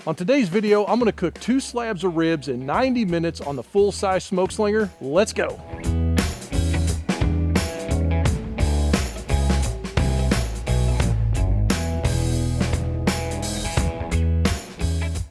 On today's video, I'm gonna cook 2 slabs of ribs in 90 minutes on the full-size SmokeSlinger. Let's go.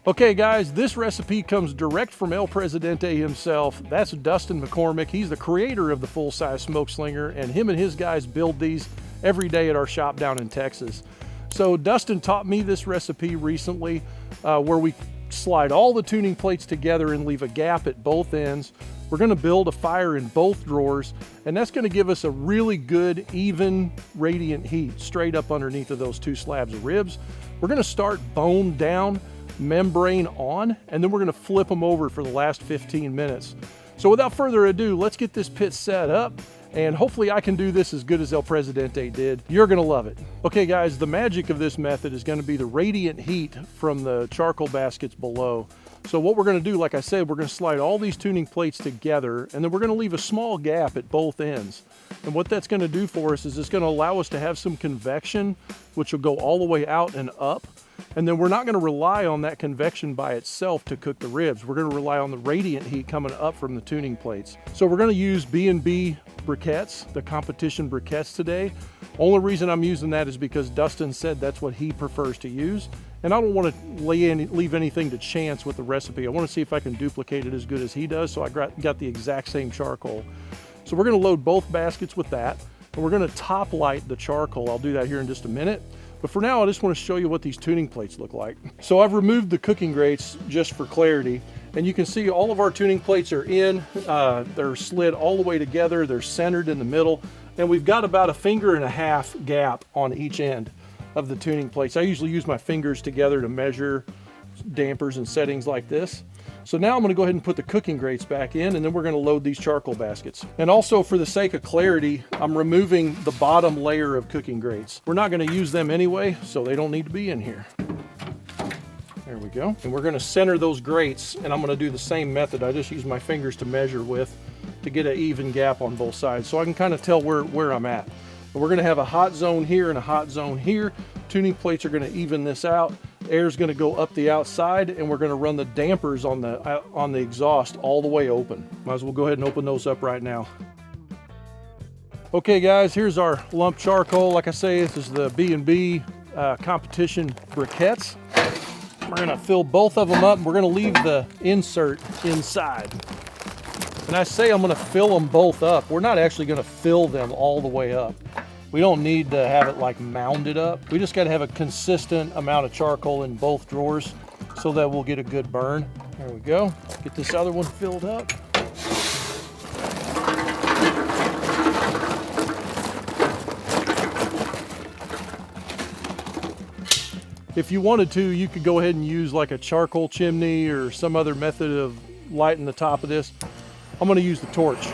Okay guys, this recipe comes direct from El Presidente himself. That's Dustin McCormack. He's the creator of the full-size SmokeSlinger, and him and his guys build these every day at our shop down in Texas. So Dustin taught me this recipe recently where we slide all the tuning plates together and leave a gap at both ends. We're gonna build a fire in both drawers, and that's gonna give us a really good, even, radiant heat straight up underneath of those 2 slabs of ribs. We're gonna start bone down, membrane on, and then we're gonna flip them over for the last 15 minutes. So without further ado, let's get this pit set up, and hopefully I can do this as good as El Presidente did. You're gonna love it. Okay guys, the magic of this method is gonna be the radiant heat from the charcoal baskets below. So what we're gonna do, like I said, we're gonna slide all these tuning plates together, and then we're gonna leave a small gap at both ends. And what that's gonna do for us is it's gonna allow us to have some convection, which will go all the way out and up. And then we're not gonna rely on that convection by itself to cook the ribs. We're gonna rely on the radiant heat coming up from the tuning plates. So we're gonna use B&B briquettes, the competition briquettes today. Only reason I'm using that is because Dustin said that's what he prefers to use. And I don't wanna leave anything to chance with the recipe. I wanna see if I can duplicate it as good as he does, so I got the exact same charcoal. So we're gonna load both baskets with that, and we're gonna top light the charcoal. I'll do that here in just a minute. But for now, I just want to show you what these tuning plates look like. So I've removed the cooking grates just for clarity, and you can see all of our tuning plates are in. They're slid all the way together. They're centered in the middle, and we've got about 1.5 finger gap on each end of the tuning plates. I usually use my fingers together to measure dampers and settings like this. So now I'm going to go ahead and put the cooking grates back in, and then we're going to load these charcoal baskets. And also, for the sake of clarity, I'm removing the bottom layer of cooking grates. We're not going to use them anyway, so they don't need to be in here. There we go. And we're going to center those grates, and I'm going to do the same method. I just use my fingers to measure with to get an even gap on both sides, so I can kind of tell where I'm at. And we're going to have a hot zone here and a hot zone here. Tuning plates are going to even this out. Air's going to go up the outside, and we're going to run the dampers on the exhaust all the way open. Might as well go ahead and open those up right now. Okay guys, here's our lump charcoal. Like I say, this is the B&B competition briquettes. We're going to fill both of them up, and we're going to leave the insert inside. And I say I'm going to fill them both up. We're not actually going to fill them all the way up. We don't need to have it like mounded up. We just got to have a consistent amount of charcoal in both drawers so that we'll get a good burn. There we go. Get this other one filled up. If you wanted to, you could go ahead and use like a charcoal chimney or some other method of lighting the top of this. I'm going to use the torch.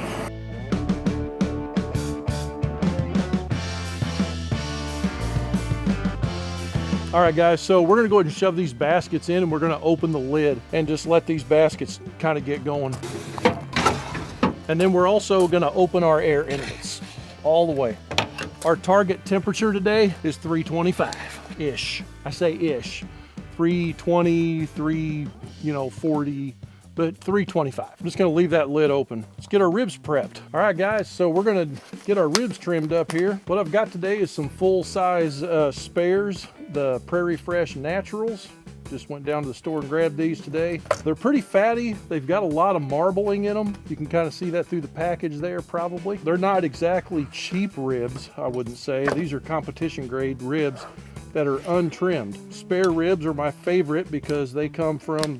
All right guys, so we're gonna go ahead and shove these baskets in, and we're gonna open the lid and just let these baskets kind of get going. And then we're also gonna open our air inlets all the way. Our target temperature today is 325-ish. I say ish. 320, 40, but 325. I'm just gonna leave that lid open. Let's get our ribs prepped. All right guys, so we're gonna get our ribs trimmed up here. What I've got today is some full-size spares, the Prairie Fresh Naturals. Just went down to the store and grabbed these today. They're pretty fatty. They've got a lot of marbling in them. You can kind of see that through the package there probably. They're not exactly cheap ribs, I wouldn't say. These are competition grade ribs that are untrimmed. Spare ribs are my favorite because they come from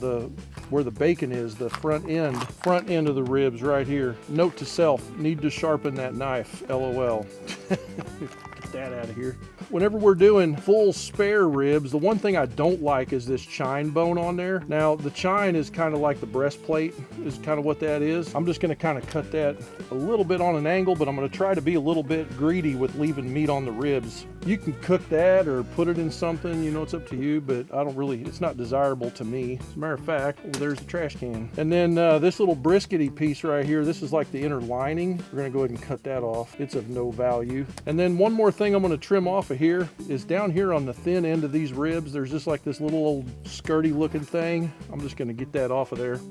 where the bacon is, the front end of the ribs right here. Note to self, need to sharpen that knife, LOL. Get that out of here. Whenever we're doing full spare ribs, the one thing I don't like is this chine bone on there. Now, the chine is kind of like the breastplate, is kind of what that is. I'm just gonna kind of cut that a little bit on an angle, but I'm gonna try to be a little bit greedy with leaving meat on the ribs You can cook that or put it in something, you know, it's up to you, but I don't really, it's not desirable to me. As a matter of fact, well, there's the trash can. And then this little briskety piece right here, this is like the inner lining. We're gonna go ahead and cut that off. It's of no value. And then one more thing I'm gonna trim off of here is down here on the thin end of these ribs, there's just like this little old skirty looking thing. I'm just gonna get that off of there.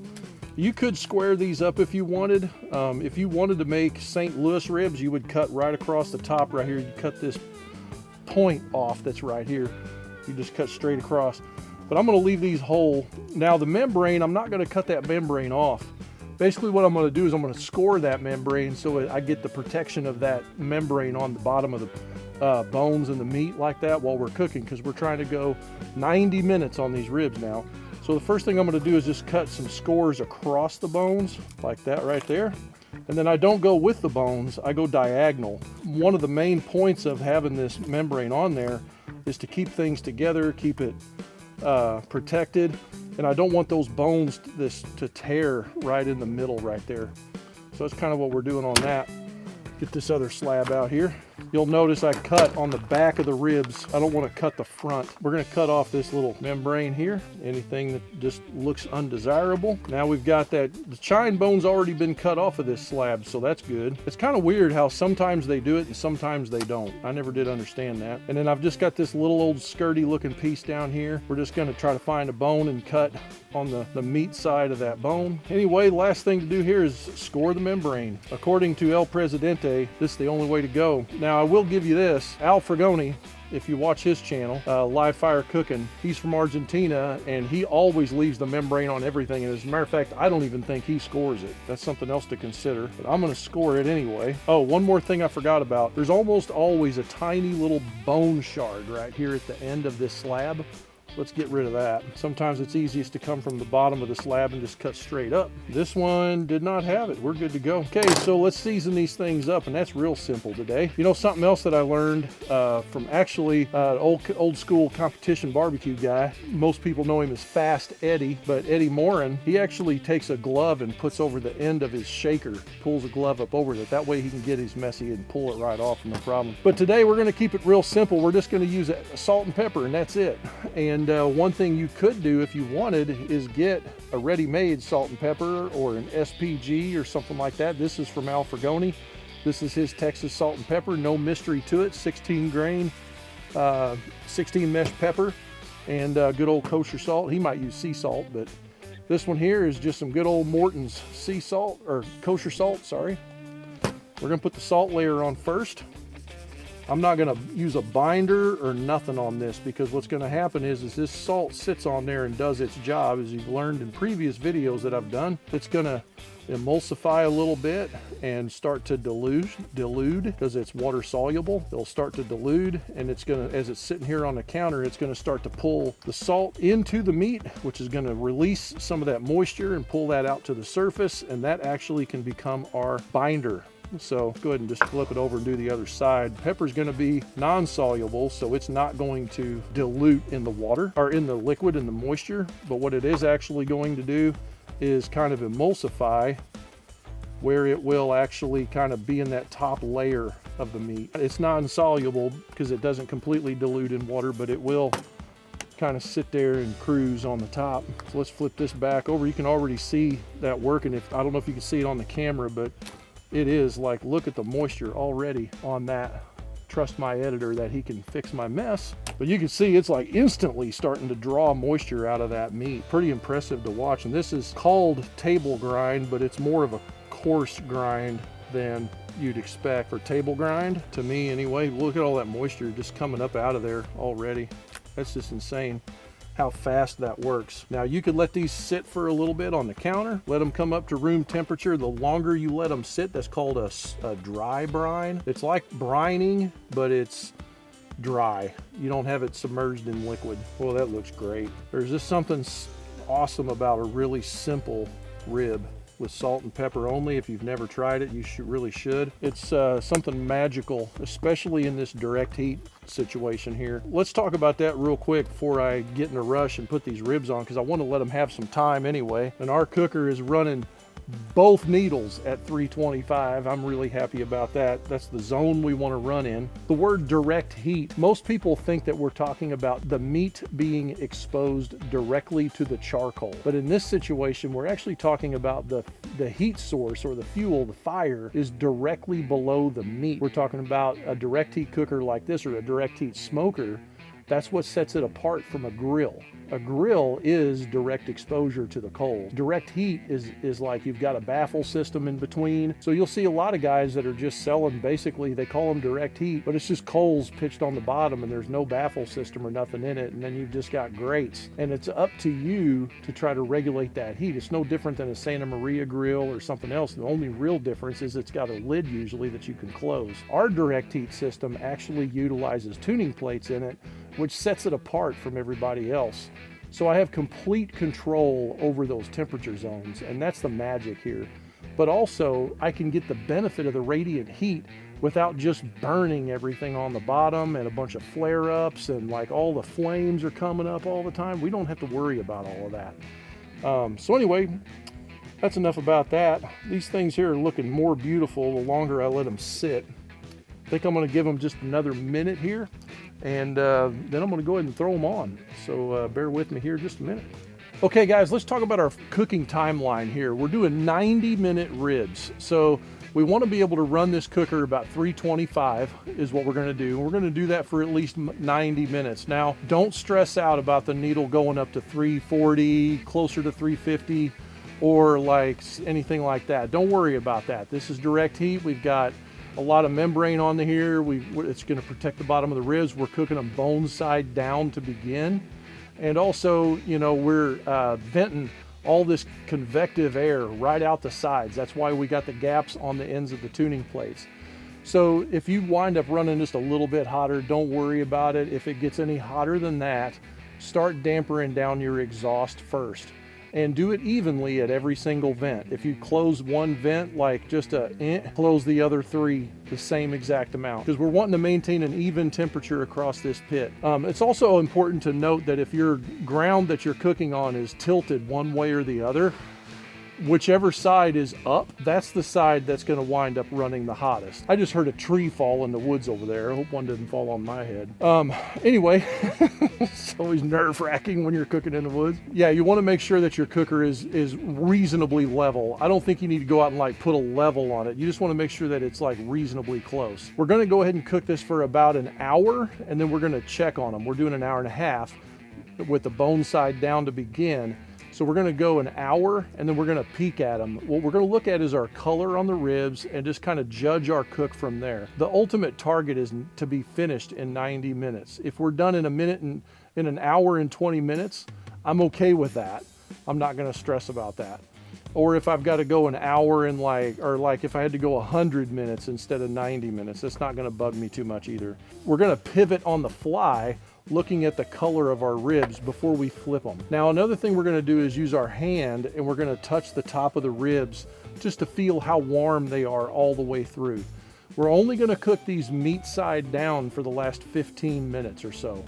You could square these up if you wanted. If you wanted to make St. Louis ribs, you would cut right across the top right here. You cut this point off that's right here. You just cut straight across. But I'm gonna leave these whole. Now the membrane, I'm not gonna cut that membrane off. Basically what I'm gonna do is I'm gonna score that membrane so I get the protection of that membrane on the bottom of the bones and the meat like that while we're cooking, because we're trying to go 90 minutes on these ribs now. So the first thing I'm gonna do is just cut some scores across the bones like that right there. And then I don't go with the bones, I go diagonal. One of the main points of having this membrane on there is to keep things together, keep it protected. And I don't want those bones to tear right in the middle right there. So that's kind of what we're doing on that. Get this other slab out here. You'll notice I cut on the back of the ribs. I don't want to cut the front. We're going to cut off this little membrane here. Anything that just looks undesirable. Now we've got that, the chine bone's already been cut off of this slab, so that's good. It's kind of weird how sometimes they do it and sometimes they don't. I never did understand that. And then I've just got this little old skirty looking piece down here. We're just going to try to find a bone and cut on the meat side of that bone. Anyway, last thing to do here is score the membrane. According to El Presidente, this is the only way to go. Now I will give you this, Al Fragoni, if you watch his channel, Live Fire Cooking, he's from Argentina and he always leaves the membrane on everything. And as a matter of fact, I don't even think he scores it. That's something else to consider, but I'm gonna score it anyway. Oh, one more thing I forgot about. There's almost always a tiny little bone shard right here at the end of this slab. Let's get rid of that. Sometimes it's easiest to come from the bottom of the slab and just cut straight up. This one did not have it. We're good to go. Okay, so let's season these things up, and that's real simple today. You know, something else that I learned from actually old school competition barbecue guy. Most people know him as Fast Eddie, but Eddie Morin, he actually takes a glove and puts over the end of his shaker, pulls a glove up over it. That way he can get his messy and pull it right off, no problem. But today we're gonna keep it real simple. We're just gonna use salt and pepper, and that's it. And one thing you could do if you wanted is get a ready-made salt and pepper or an SPG or something like that. This is from Al Fragoni. This is his Texas salt and pepper, no mystery to it. 16 grain, 16 mesh pepper, and good old kosher salt. He might use sea salt, but this one here is just some good old Morton's sea salt, or kosher salt, sorry. We're gonna put the salt layer on first. I'm not gonna use a binder or nothing on this, because what's gonna happen is this salt sits on there and does its job. As you've learned in previous videos that I've done, it's gonna emulsify a little bit and start to dilute because it's water soluble. It'll start to dilute, and it's gonna, as it's sitting here on the counter, it's gonna start to pull the salt into the meat, which is gonna release some of that moisture and pull that out to the surface, and that actually can become our binder. So go ahead and just flip it over and do the other side. Pepper's going to be non-soluble, so it's not going to dilute in the water or in the liquid and the moisture. But what it is actually going to do is kind of emulsify, where it will actually kind of be in that top layer of the meat. It's non-soluble because it doesn't completely dilute in water, but it will kind of sit there and cruise on the top. So let's flip this back over. You can already see that working. I don't know if you can see it on the camera, but it is like, look at the moisture already on that. Trust my editor that he can fix my mess. But you can see it's like instantly starting to draw moisture out of that meat. Pretty impressive to watch. And this is called table grind, but it's more of a coarse grind than you'd expect for table grind, to me anyway. Look at all that moisture just coming up out of there already. That's just insane how fast that works. Now you could let these sit for a little bit on the counter, let them come up to room temperature. The longer you let them sit, that's called a dry brine. It's like brining, but it's dry. You don't have it submerged in liquid. Well, that looks great. There's just something awesome about a really simple rib with salt and pepper only. If you've never tried it, you really should. It's something magical, especially in this direct heat situation here. Let's talk about that real quick before I get in a rush and put these ribs on, because I want to let them have some time anyway. And our cooker is running both needles at 325. I'm really happy about that. That's the zone we want to run in. The word direct heat, most people think that we're talking about the meat being exposed directly to the charcoal. But in this situation, we're actually talking about the heat source, or the fuel, the fire, is directly below the meat. We're talking about a direct heat cooker like this, or a direct heat smoker. That's what sets it apart from a grill. A grill is direct exposure to the coals. Direct heat is like you've got a baffle system in between. So you'll see a lot of guys that are just selling, basically, they call them direct heat, but it's just coals pitched on the bottom and there's no baffle system or nothing in it. And then you've just got grates. And it's up to you to try to regulate that heat. It's no different than a Santa Maria grill or something else. The only real difference is it's got a lid usually that you can close. Our direct heat system actually utilizes tuning plates in it, which sets it apart from everybody else. So I have complete control over those temperature zones, and that's the magic here. But also, I can get the benefit of the radiant heat without just burning everything on the bottom and a bunch of flare-ups and like all the flames are coming up all the time. We don't have to worry about all of that. So anyway, that's enough about that. These things here are looking more beautiful the longer I let them sit. I think I'm gonna give them just another minute here, and then I'm gonna go ahead and throw them on. So bear with me here just a minute. Okay guys, let's talk about our cooking timeline here. We're doing 90-minute ribs. So we want to be able to run this cooker about 325 is what we're going to do. We're going to do that for at least 90 minutes. Now, don't stress out about the needle going up to 340, closer to 350, or like anything like that. Don't worry about that. This is direct heat. We've got a lot of membrane on here. It's going to protect the bottom of the ribs. We're cooking them bone side down to begin. And also, you know, we're venting all this convective air right out the sides. That's why we got the gaps on the ends of the tuning plates. So if you wind up running just a little bit hotter, don't worry about it. If it gets any hotter than that, start dampering down your exhaust first. And do it evenly at every single vent. If you close one vent, like just close the other three the same exact amount, because we're wanting to maintain an even temperature across this pit. It's also important to note that if your ground that you're cooking on is tilted one way or the other, whichever side is up, that's the side that's going to wind up running the hottest. I just heard a tree fall in the woods over there. I hope one didn't fall on my head. Anyway, it's always nerve-wracking when you're cooking in the woods. Yeah, you want to make sure that your cooker is reasonably level. I don't think you need to go out and like put a level on it. You just want to make sure that it's like reasonably close. We're going to go ahead and cook this for about an hour, and then we're going to check on them. We're doing an hour and a half with the bone side down to begin. So we're going to go an hour, and then we're going to peek at them. What we're going to look at is our color on the ribs and just kind of judge our cook from there. The ultimate target is to be finished in 90 minutes. If we're done in a minute and in an hour and 20 minutes, I'm okay with that. I'm not going to stress about that. Or if I've got to go an hour and like if I had to go 100 minutes instead of 90 minutes, that's not going to bug me too much either. We're going to pivot on the fly, looking at the color of our ribs before we flip them. Now, another thing we're going to do is use our hand, and we're going to touch the top of the ribs just to feel how warm they are all the way through. We're only going to cook these meat side down for the last 15 minutes or so.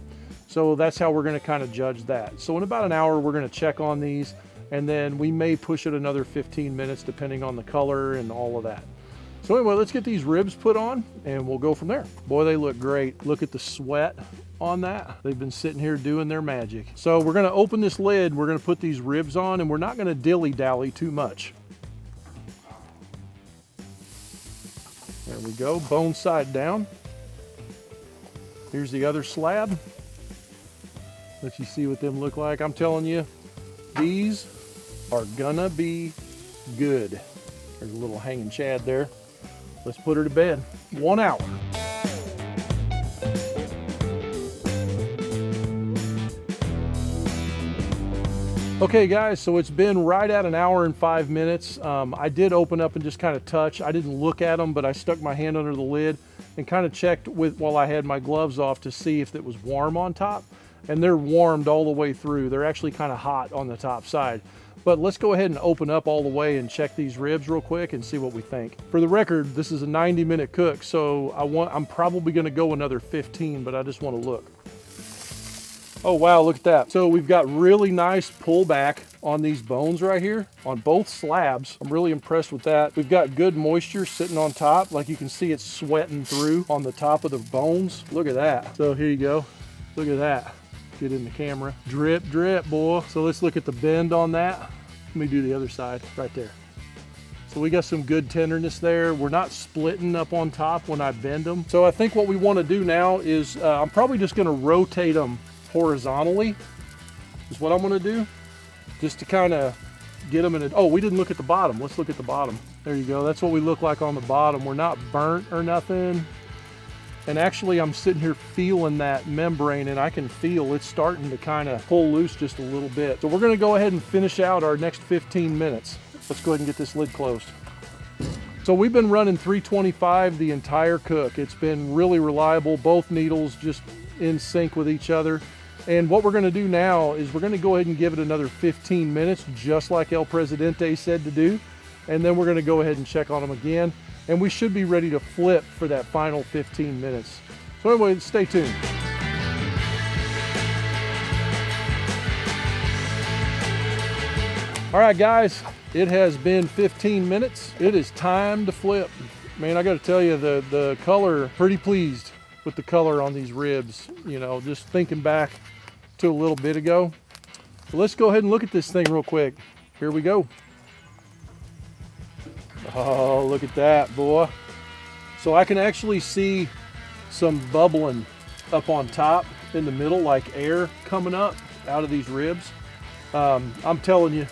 So that's how we're going to kind of judge that. So in about an hour, we're going to check on these, and then we may push it another 15 minutes depending on the color and all of that. So anyway, let's get these ribs put on and we'll go from there. Boy, they look great. Look at the sweat on that. They've been sitting here doing their magic. So we're gonna open this lid, we're gonna put these ribs on, and we're not gonna dilly-dally too much. There we go, bone side down. Here's the other slab. Let you see what them look like. I'm telling you, these are gonna be good. There's a little hanging shad there. Let's put her to bed. 1 hour. Okay guys, so it's been right at an hour and 5 minutes. I did open up and just kind of touch. I didn't look at them, but I stuck my hand under the lid and kind of checked while I had my gloves off to see if it was warm on top. And they're warmed all the way through. They're actually kind of hot on the top side. But let's go ahead and open up all the way and check these ribs real quick and see what we think. For the record, this is a 90-minute cook, so I'm probably gonna go another 15, but I just wanna look. Oh wow, look at that. So we've got really nice pullback on these bones right here on both slabs. I'm really impressed with that. We've got good moisture sitting on top. Like you can see it's sweating through on the top of the bones. Look at that. So here you go. Look at that. Get in the camera. Drip, drip, boy. So let's look at the bend on that. Let me do the other side right there. So we got some good tenderness there. We're not splitting up on top when I bend them. So I think what we want to do now is I'm probably just going to rotate them horizontally is what I'm going to do, just to kind of get them in a, oh, we didn't look at the bottom. Let's look at the bottom. There you go. That's what we look like on the bottom. We're not burnt or nothing. And actually I'm sitting here feeling that membrane, and I can feel it's starting to kind of pull loose just a little bit. So we're going to go ahead and finish out our next 15 minutes. Let's go ahead and get this lid closed. So we've been running 325 the entire cook. It's been really reliable. Both needles just in sync with each other. And what we're going to do now is we're going to go ahead and give it another 15 minutes, just like El Presidente said to do. And then we're going to go ahead and check on them again. And we should be ready to flip for that final 15 minutes. So anyway, stay tuned. All right, guys, it has been 15 minutes. It is time to flip. Man, I got to tell you, the color, pretty pleased with the color on these ribs. You know, just thinking back to a little bit ago. So let's go ahead and look at this thing real quick. Here we go. Oh, look at that, boy. So I can actually see some bubbling up on top in the middle, like air coming up out of these ribs. I'm telling you,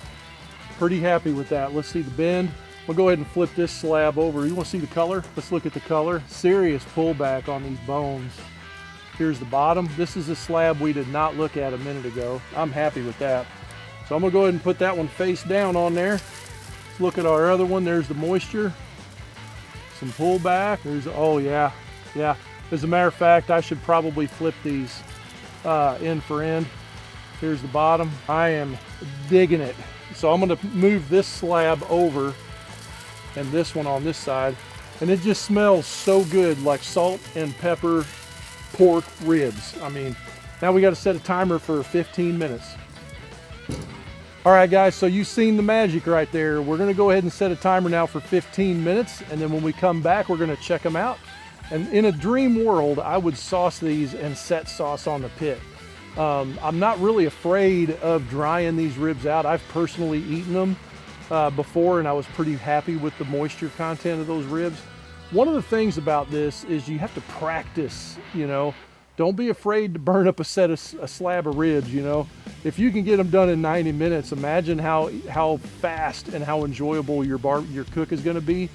pretty happy with that. Let's see the bend. We'll go ahead and flip this slab over. You want to see the color? Let's look at the color. Serious pullback on these bones. Here's the bottom. This is a slab we did not look at a minute ago. I'm happy with that. So I'm gonna go ahead and put that one face down on there. Let's look at our other one. There's the moisture. Some pullback. There's, oh yeah, yeah. As a matter of fact, I should probably flip these end for end. Here's the bottom. I am digging it. So I'm gonna move this slab over and this one on this side. And it just smells so good, like salt and pepper pork ribs. I mean, now we got to set a timer for 15 minutes. All right, guys, so you've seen the magic right there. We're gonna go ahead and set a timer now for 15 minutes. And then when we come back, we're gonna check them out. And in a dream world, I would sauce these and set sauce on the pit. I'm not really afraid of drying these ribs out. I've personally eaten them before, and I was pretty happy with the moisture content of those ribs. One of the things about this is you have to practice, you know. Don't be afraid to burn up a slab of ribs, you know. If you can get them done in 90 minutes, imagine how fast and how enjoyable your cook is gonna be.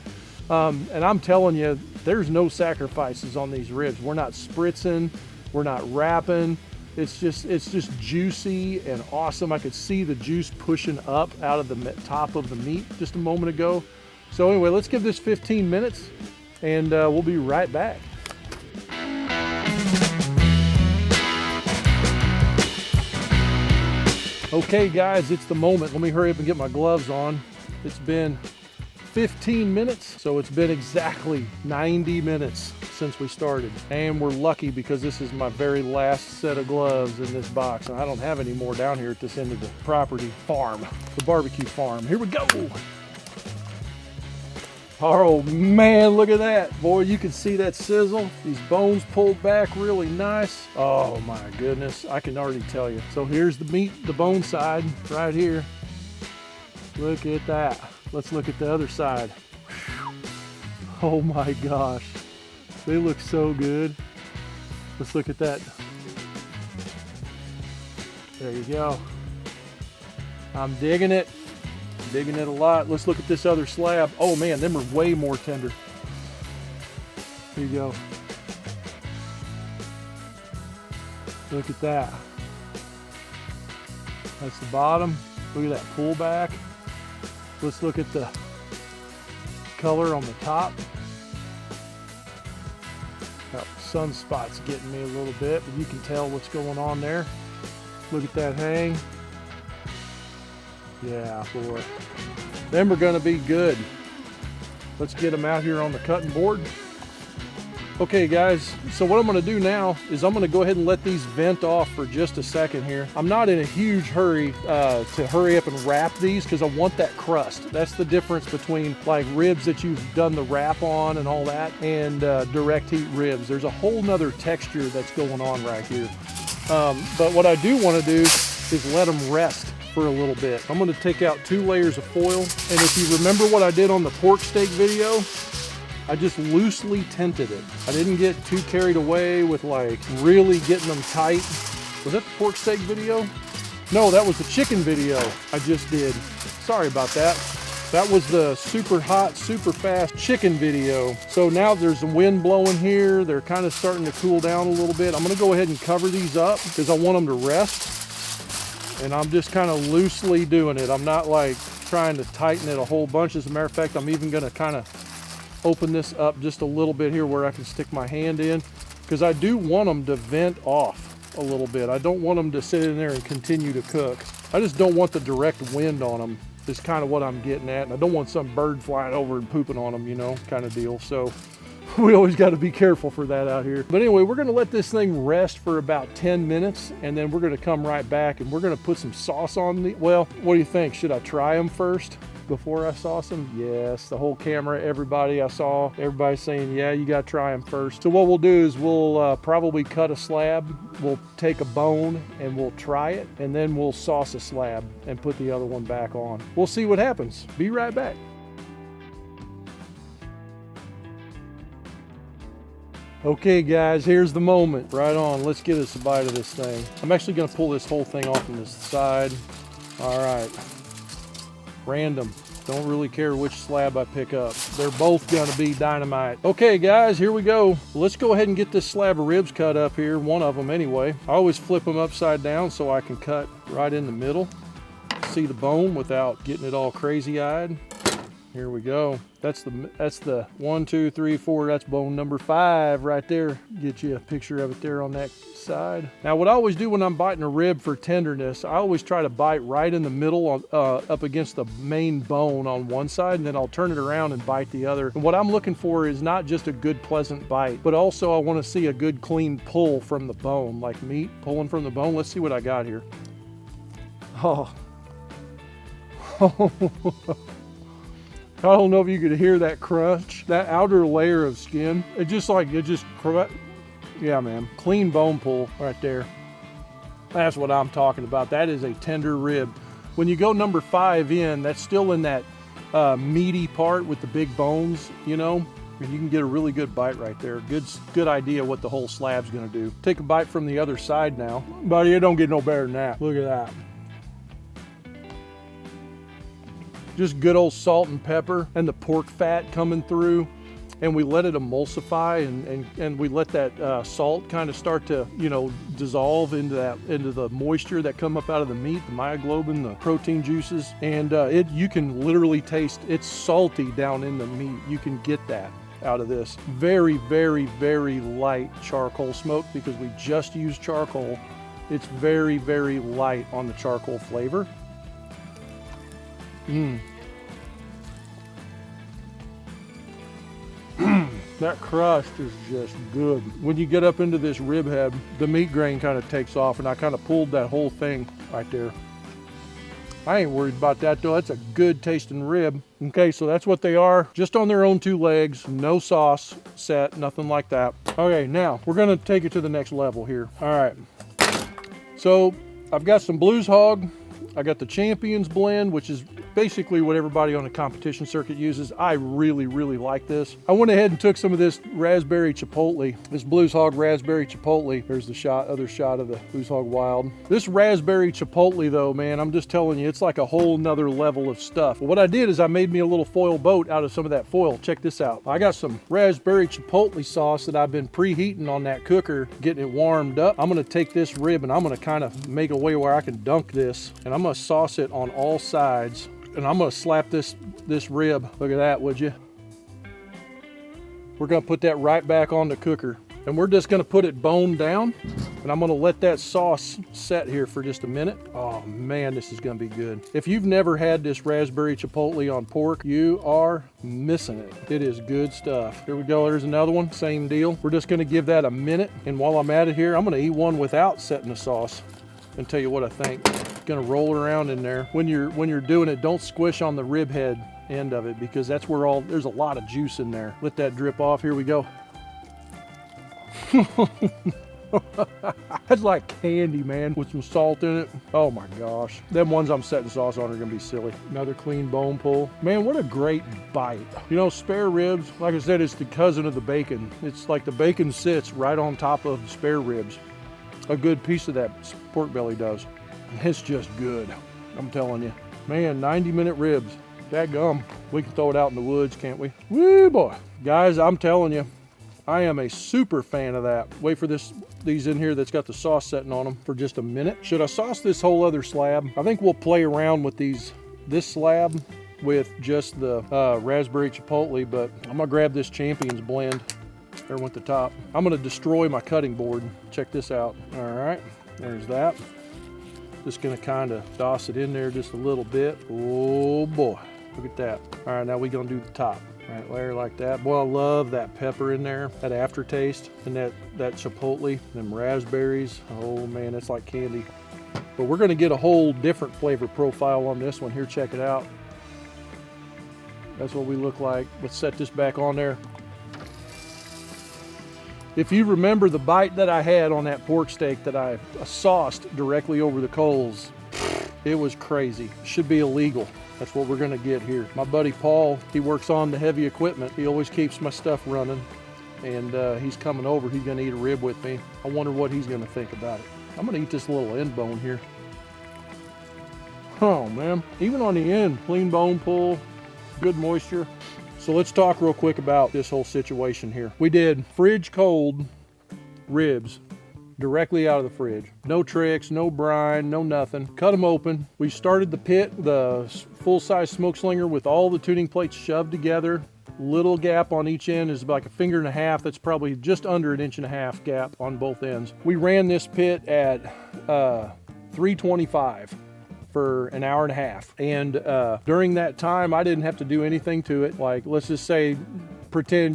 And I'm telling you, there's no sacrifices on these ribs. We're not spritzing, we're not wrapping. It's just juicy and awesome. I could see the juice pushing up out of the top of the meat just a moment ago. So anyway, let's give this 15 minutes and we'll be right back. Okay guys, it's the moment. Let me hurry up and get my gloves on. It's been 15 minutes, so it's been exactly 90 minutes since we started. And we're lucky because this is my very last set of gloves in this box. And I don't have any more down here at this end of the property farm, the barbecue farm. Here we go. Oh man, look at that. Boy, you can see that sizzle. These bones pulled back really nice. Oh my goodness, I can already tell you. So here's the meat, the bone side right here. Look at that. Let's look at the other side. Oh my gosh, they look so good. Let's look at that. There you go. I'm digging it. Digging it a lot. Let's look at this other slab. Oh man, them are way more tender. Here you go. Look at that. That's the bottom. Look at that pullback. Let's look at the color on the top. That sunspot's getting me a little bit, but you can tell what's going on there. Look at that hang. Yeah, boy. Them are gonna be good. Let's get them out here on the cutting board. Okay guys, so what I'm gonna do now is I'm gonna go ahead and let these vent off for just a second here. I'm not in a huge hurry to hurry up and wrap these because I want that crust. That's the difference between like ribs that you've done the wrap on and all that and direct heat ribs. There's a whole nother texture that's going on right here. But what I do wanna do is let them rest for a little bit. I'm gonna take out 2 layers of foil. And if you remember what I did on the pork steak video, I just loosely tinted it. I didn't get too carried away with like really getting them tight. Was that the pork steak video? No, that was the chicken video I just did. Sorry about that. That was the super hot, super fast chicken video. So now there's some wind blowing here. They're kind of starting to cool down a little bit. I'm gonna go ahead and cover these up because I want them to rest. And I'm just kind of loosely doing it. I'm not like trying to tighten it a whole bunch. As a matter of fact, I'm even gonna kind of open this up just a little bit here where I can stick my hand in, because I do want them to vent off a little bit. I don't want them to sit in there and continue to cook. I just don't want the direct wind on them is kind of what I'm getting at. And I don't want some bird flying over and pooping on them, you know, kind of deal. So we always got to be careful for that out here. But anyway, we're going to let this thing rest for about 10 minutes and then we're going to come right back and we're going to put some sauce on the, well, what do you think? Should I try them first before I sauce them? Yes, the whole camera, everybody I saw, everybody saying, yeah, you got to try them first. So what we'll do is we'll probably cut a slab. We'll take a bone and we'll try it and then we'll sauce a slab and put the other one back on. We'll see what happens. Be right back. Okay guys, here's the moment. Right on, let's get us a bite of this thing. I'm actually gonna pull this whole thing off on this side. All right, random. Don't really care which slab I pick up. They're both gonna be dynamite. Okay guys, here we go. Let's go ahead and get this slab of ribs cut up here, one of them anyway. I always flip them upside down so I can cut right in the middle. See the bone without getting it all crazy-eyed. Here we go. That's the 1, 2, 3, 4. That's bone number 5 right there. Get you a picture of it there on that side. Now, what I always do when I'm biting a rib for tenderness, I always try to bite right in the middle, on, up against the main bone on one side, and then I'll turn it around and bite the other. And what I'm looking for is not just a good, pleasant bite, but also I want to see a good, clean pull from the bone, like meat pulling from the bone. Let's see what I got here. Oh. I don't know if you could hear that crunch, that outer layer of skin. Yeah, man, clean bone pull right there. That's what I'm talking about. That is a tender rib. When you go number 5 in, that's still in that meaty part with the big bones, you know, and you can get a really good bite right there. Good idea what the whole slab's gonna do. Take a bite from the other side now. Buddy, it don't get no better than that. Look at that. Just good old salt and pepper and the pork fat coming through, and we let it emulsify and we let that salt kind of start to, you know, dissolve into the moisture that come up out of the meat, the myoglobin, the protein juices, and you can literally taste it's salty down in the meat. You can get that out of this. Very, very, very light charcoal smoke because we just used charcoal. It's very, very light on the charcoal flavor. That crust is just good. When you get up into this rib head, the meat grain kind of takes off, and I kind of pulled that whole thing right there. I ain't worried about that though. That's a good tasting rib. Okay, so that's what they are, just on their own 2 legs, no sauce set, nothing like that. Okay, now we're gonna take it to the next level here. All right, so I've got some Blues Hog. I got the Champions blend, which is basically what everybody on the competition circuit uses. I really, really like this. I went ahead and took some of this raspberry chipotle, this Blues Hog Raspberry Chipotle. There's the other shot of the Blues Hog Wild. This raspberry chipotle though, man, I'm just telling you, it's like a whole nother level of stuff. What I did is I made me a little foil boat out of some of that foil. Check this out. I got some raspberry chipotle sauce that I've been preheating on that cooker, getting it warmed up. I'm gonna take this rib and I'm gonna kind of make a way where I can dunk this, and I'm gonna sauce it on all sides. And I'm gonna slap this rib. Look at that, would you? We're gonna put that right back on the cooker. And we're just gonna put it bone down, and I'm gonna let that sauce set here for just a minute. Oh man, this is gonna be good. If you've never had this raspberry chipotle on pork, you are missing it. It is good stuff. Here we go, there's another one, same deal. We're just gonna give that a minute, and while I'm at it here, I'm gonna eat one without setting the sauce and tell you what I think. Gonna roll it around in there. When you're doing it, don't squish on the rib head end of it, because that's where there's a lot of juice in there. Let that drip off. Here we go. That's like candy, man, with some salt in it. Oh my gosh. Them ones I'm setting sauce on are gonna be silly. Another clean bone pull. Man, what a great bite. You know, spare ribs, like I said, it's the cousin of the bacon. It's like the bacon sits right on top of the spare ribs. A good piece of that pork belly does. It's just good, I'm telling you. Man, 90-minute ribs. Dadgum. We can throw it out in the woods, can't we? Woo boy. Guys, I'm telling you, I am a super fan of that. Wait for these in here that's got the sauce setting on them for just a minute. Should I sauce this whole other slab? I think we'll play around with this slab with just the raspberry chipotle, but I'm gonna grab this Champions blend. There went the top. I'm gonna destroy my cutting board. Check this out. All right, there's that. Just gonna kind of toss it in there just a little bit. Oh boy, look at that. All right, now we're gonna do the top. Right, layer like that. Boy, I love that pepper in there, that aftertaste, and that chipotle, them raspberries. Oh man, it's like candy. But we're gonna get a whole different flavor profile on this one here. Check it out. That's what we look like. Let's set this back on there. If you remember the bite that I had on that pork steak that I sauced directly over the coals, it was crazy. Should be illegal. That's what we're gonna get here. My buddy Paul, he works on the heavy equipment. He always keeps my stuff running, and he's coming over. He's gonna eat a rib with me. I wonder what he's gonna think about it. I'm gonna eat this little end bone here. Oh man, even on the end, clean bone pull, good moisture. So let's talk real quick about this whole situation here. We did fridge cold ribs directly out of the fridge. No tricks, no brine, no nothing. Cut them open. We started the pit, the full-size SmokeSlinger, with all the tuning plates shoved together. Little gap on each end is like 1.5 fingers. That's probably just under 1.5 inches gap on both ends. We ran this pit at 325 for an hour and a half. And during that time, I didn't have to do anything to it. Like, let's just say, pretend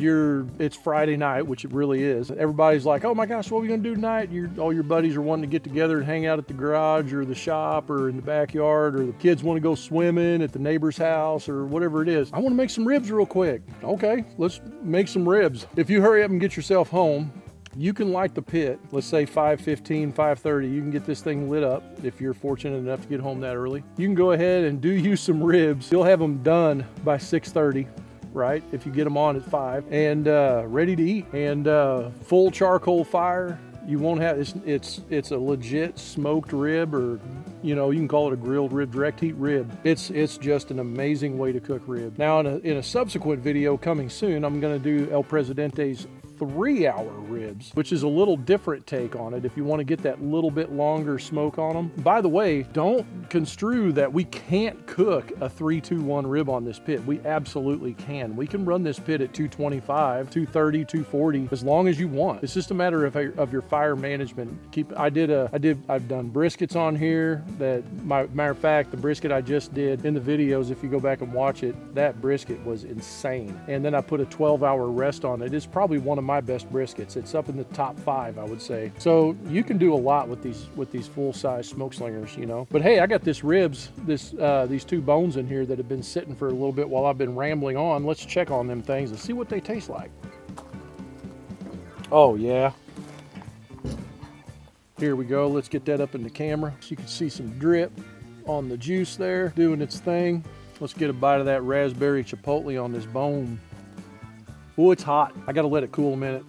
it's Friday night, which it really is. Everybody's like, oh my gosh, what are we gonna do tonight? All your buddies are wanting to get together and hang out at the garage or the shop or in the backyard, or the kids want to go swimming at the neighbor's house or whatever it is. I want to make some ribs real quick. Okay, let's make some ribs. If you hurry up and get yourself home, you can light the pit. Let's say 5:15, 5:30. You can get this thing lit up if you're fortunate enough to get home that early. You can go ahead and do you some ribs. You'll have them done by 6:30. Right, if you get them on at 5, and ready to eat, and full charcoal fire. You won't have it's a legit smoked rib, or you can call it a grilled rib, direct heat rib. It's just an amazing way to cook rib. Now in a subsequent video coming soon, I'm going to do El Presidente's 3-hour ribs, which is a little different take on it if you want to get that little bit longer smoke on them. By the way, don't construe that we can't cook a 3-2-1 rib on this pit. We absolutely can. We can run this pit at 225, 230, 240 as long as you want. It's just a matter of your fire management. I've done briskets on here that, matter of fact, the brisket I just did in the videos, if you go back and watch it, that brisket was insane. And then I put a 12-hour rest on it. It's probably one of my best briskets. It's up in the top 5, I would say. So you can do a lot with these full-size SmokeSlingers, But hey, I got these 2 bones in here that have been sitting for a little bit while I've been rambling on. Let's check on them things and see what they taste like. Oh yeah. Here we go. Let's get that up in the camera so you can see some drip on the juice there doing its thing. Let's get a bite of that raspberry chipotle on this bone. Oh, it's hot. I gotta let it cool a minute.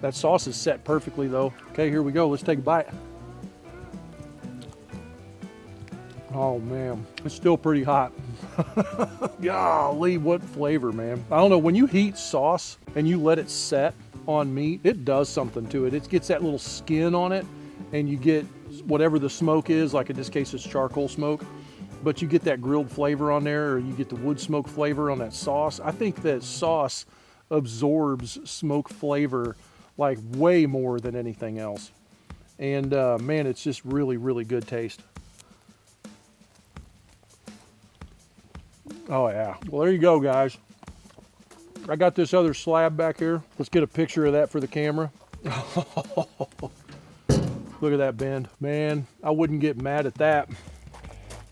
That sauce is set perfectly though. Okay, here we go. Let's take a bite. Oh man, it's still pretty hot. Golly, what flavor, man. I don't know, when you heat sauce and you let it set on meat, it does something to it. It gets that little skin on it, and you get whatever the smoke is, like in this case it's charcoal smoke, but you get that grilled flavor on there, or you get the wood smoke flavor on that sauce. I think that sauce absorbs smoke flavor like way more than anything else. And man, it's just really, really good taste. Oh yeah, well there you go guys. I got this other slab back here. Let's get a picture of that for the camera. Look at that bend. Man, I wouldn't get mad at that.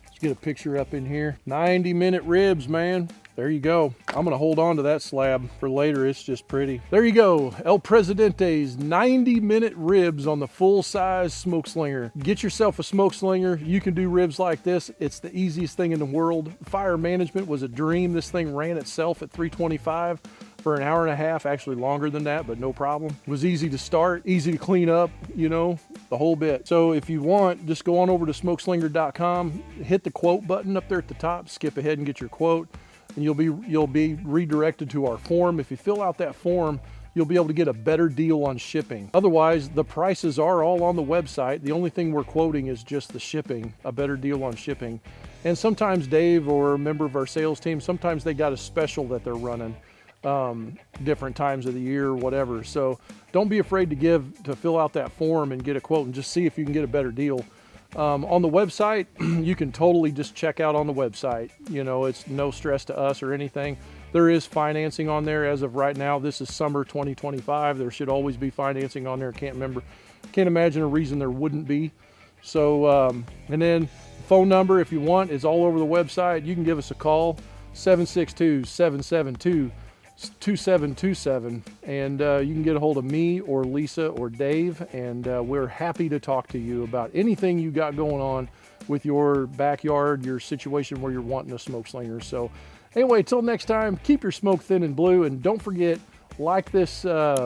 Let's get a picture up in here. 90-minute ribs, man. There you go. I'm gonna hold on to that slab for later. It's just pretty. There you go. El Presidente's 90-minute ribs on the full-size SmokeSlinger. Get yourself a SmokeSlinger. You can do ribs like this. It's the easiest thing in the world. Fire management was a dream. This thing ran itself at 325 for an hour and a half, actually longer than that, but no problem. It was easy to start, easy to clean up, you know, the whole bit. So if you want, just go on over to smokeslinger.com, hit the quote button up there at the top, skip ahead and get your quote, and you'll be redirected to our form. If you fill out that form, you'll be able to get a better deal on shipping. Otherwise, the prices are all on the website. The only thing we're quoting is just the shipping, a better deal on shipping. And sometimes Dave or a member of our sales team, sometimes they got a special that they're running. Different times of the year or whatever. So don't be afraid to fill out that form and get a quote and just see if you can get a better deal. On the website, you can totally just check out on the website. You know, it's no stress to us or anything. There is financing on there as of right now. This is summer 2025. There should always be financing on there. Can't imagine a reason there wouldn't be. So, and then phone number, if you want, is all over the website. You can give us a call, 762-772-2727, and you can get a hold of me or Lisa or Dave, and we're happy to talk to you about anything you got going on with your backyard, your situation where you're wanting a SmokeSlinger. So anyway, till next time, keep your smoke thin and blue, and don't forget, like this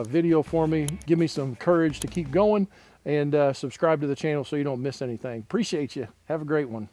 video for me, give me some courage to keep going, and subscribe to the channel so you don't miss anything. Appreciate you. Have a great one.